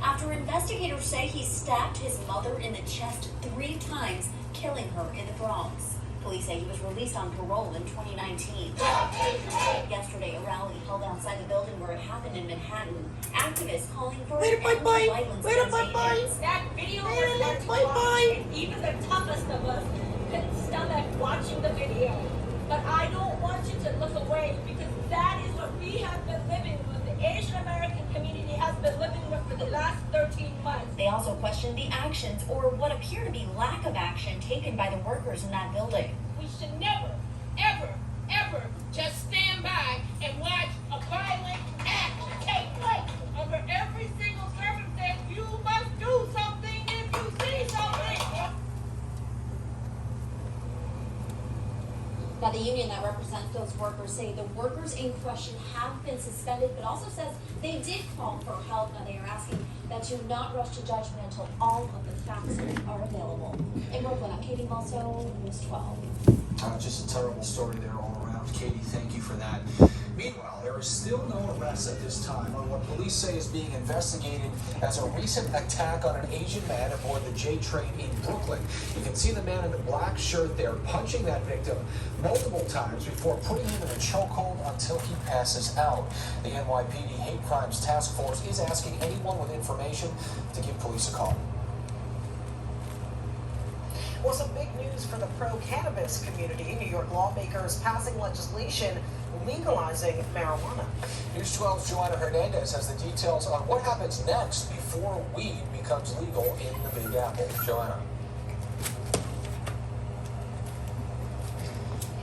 After investigators say he stabbed his mother in the chest 3 times, killing her in the Bronx. Police say he was released on parole in 2019. Yesterday, a rally held outside the building where it happened in Manhattan. Activists calling for anti-violence campaigns. That video was meant to watch, and even the toughest of us couldn't stomach watching the video. But I don't want you to look away, because that is what we have been living with. The Asian American community has been living with for the last 13 months. They also questioned the actions, or what appear to be lack of action, taken by the workers in that building. We should never, ever, ever just stand by and watch a violent act take place. Under every single circumstance, you must do something if you see something. Now, the union that represents those workers say the workers in question have been suspended, but also says they did call for help. Now, they are asking that you not rush to judgment until all of the facts are available. In Brooklyn, I'm Katie Malso, News 12. Just a terrible story there all around. Katie, thank you for that. Meanwhile, there is still no arrest at this time on what police say is being investigated as a recent attack on an Asian man aboard the J train in Brooklyn. You can see the man in the black shirt there punching that victim multiple times before putting him in a chokehold until he passes out. The NYPD Hate Crimes Task Force is asking anyone with information to give police a call. Well, some big news for the pro-cannabis community. New York lawmakers passing legislation legalizing marijuana. News 12's Joanna Hernandez has the details on what happens next before weed becomes legal in the Big Apple. Joanna.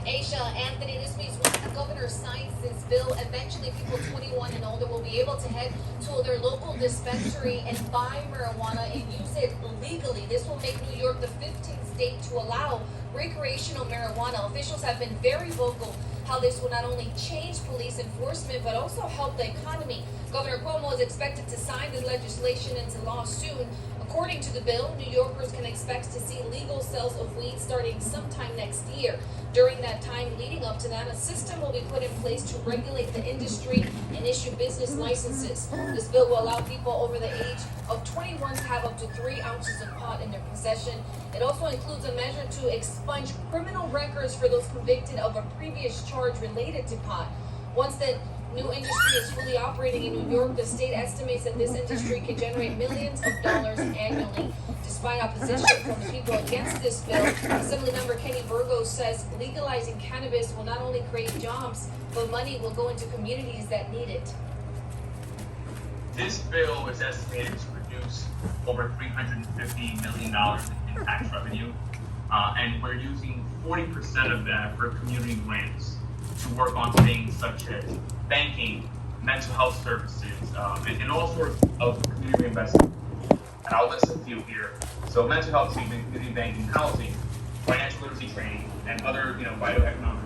Aisha, Anthony, this means once the governor signs this bill, eventually people 21 and older will be able to head to their local dispensary and buy marijuana and use it legally. This will make New York the 15th state to allow recreational marijuana. Officials have been very vocal how this will not only change police enforcement, but also help the economy. Governor Cuomo is expected to sign this legislation into law soon. According to the bill, New Yorkers can expect to see legal sales of weed starting sometime next year. During that time leading up to that, a system will be put in place to regulate the industry and issue business licenses. This bill will allow people over the age of 21 to have up to 3 ounces of pot in their possession. It also includes a measure to expunge criminal records for those convicted of a previous charge related to pot. Once the new industry is fully operating in New York, the state estimates that this industry can generate millions of dollars annually. Despite opposition from people against this bill, Assemblymember Kenny Burgos says legalizing cannabis will not only create jobs, but money will go into communities that need it. This bill is estimated to produce over $350 million in tax revenue, and we're using 40% of that for community grants to work on things such as banking, mental health services, and all sorts of community investment. And I'll list a few here. So mental health treatment, community banking, housing, financial literacy training, and other, vital economic